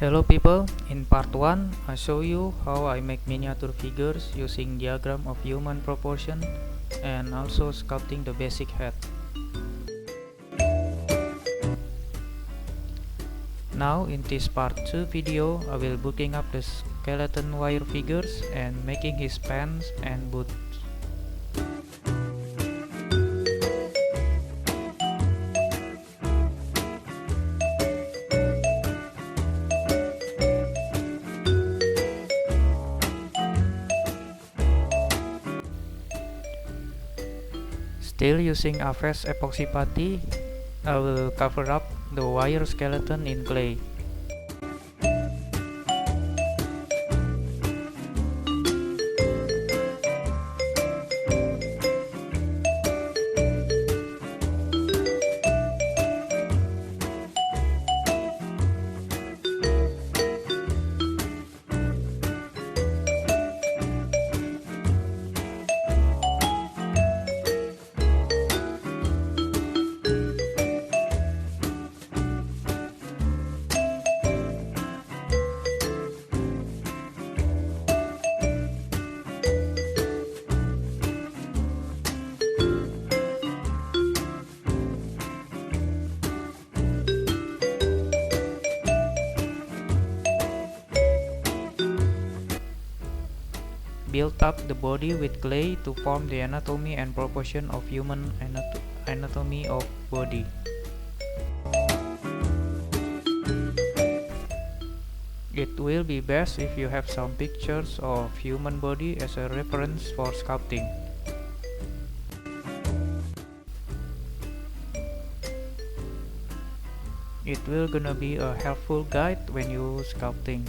Hello people, in part 1 I show you how I make miniature figures using diagram of human proportion and also sculpting the basic head. Now in this part 2 video I will booking up the skeleton wire figures and making his pants and boots. Still using aves epoxy putty, I will cover up the wire skeleton in clay. Build up the body with clay to form the anatomy and proportion of human anatomy of body. It will be best if you have some pictures of human body as a reference for sculpting. It will gonna be a helpful guide when you sculpting.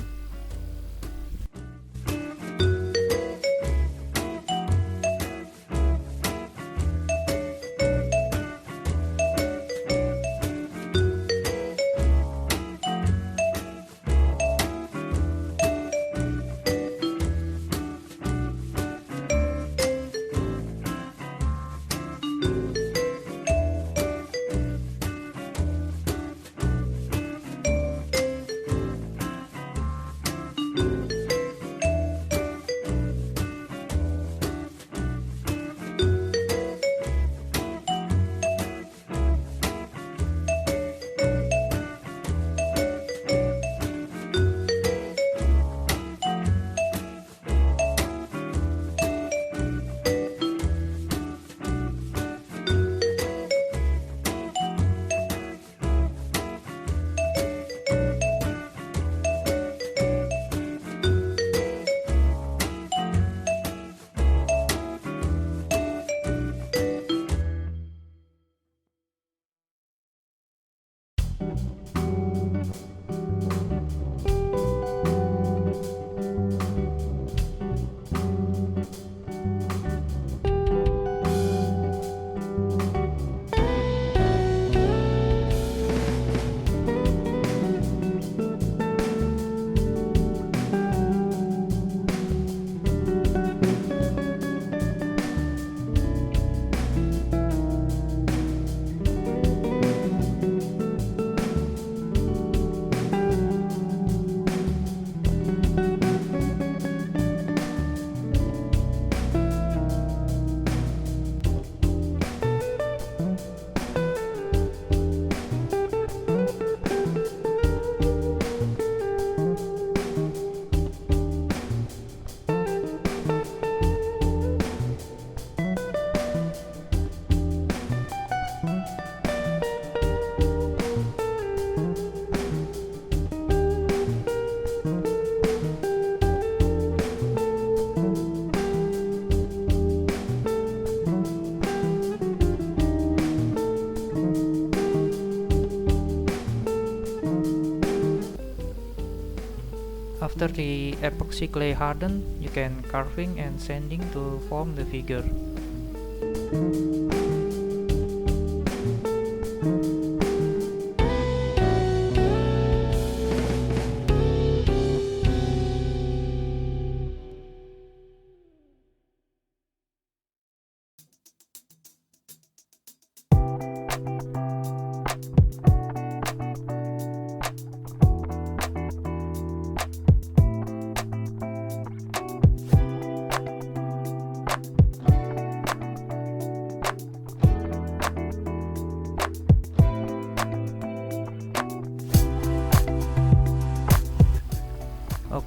After the epoxy clay harden, you can carving and sanding to form the figure.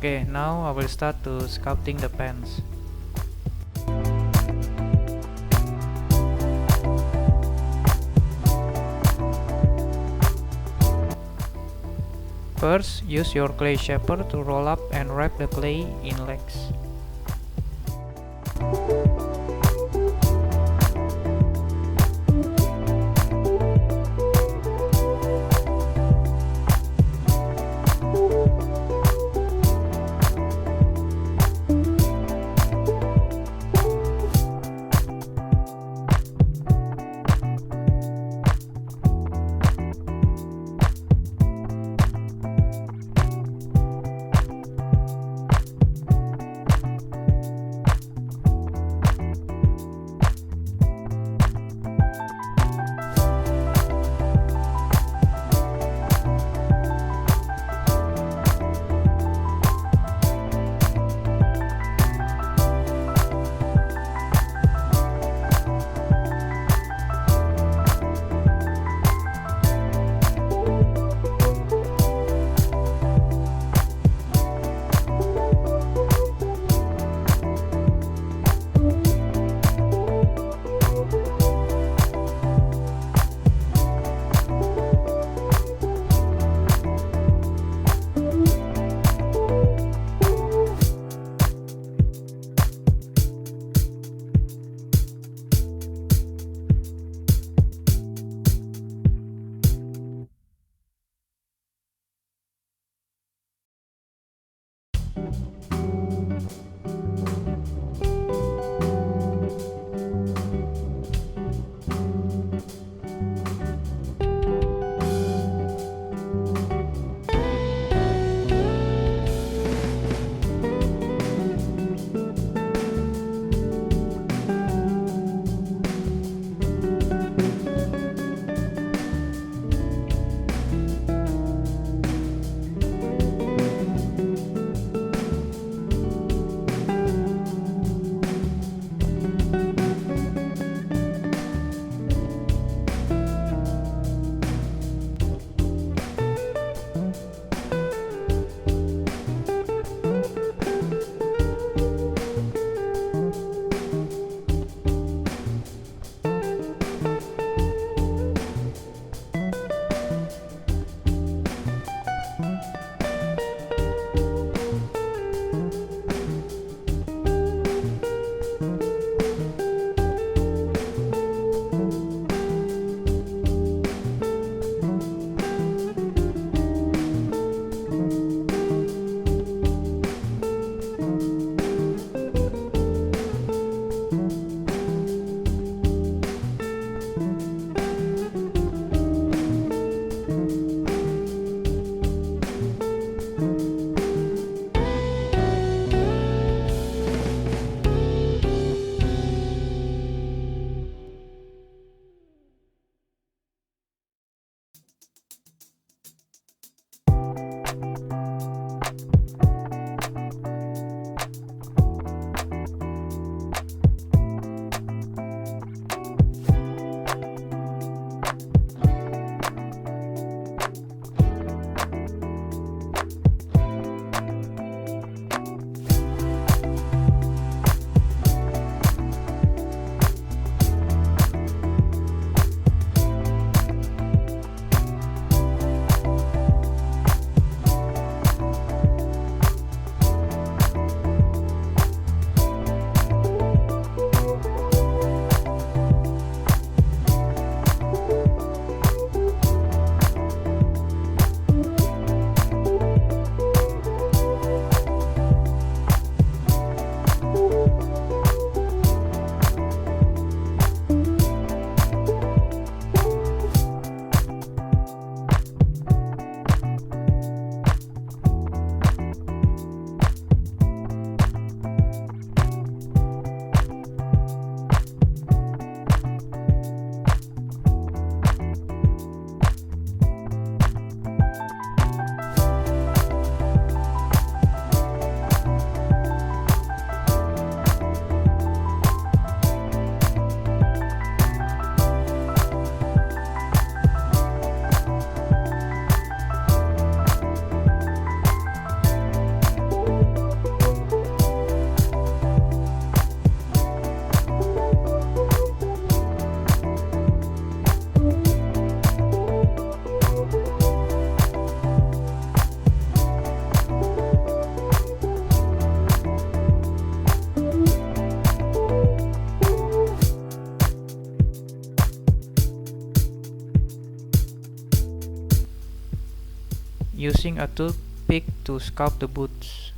Okay, now I will start to sculpting the pants. First, use your clay shaper to roll up and wrap the clay in legs. using a toothpick to sculpt the boots.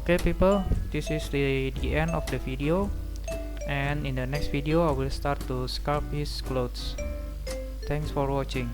Okay people, this is the end of the video, and in the next video I will start to sculpt his clothes. Thanks for watching.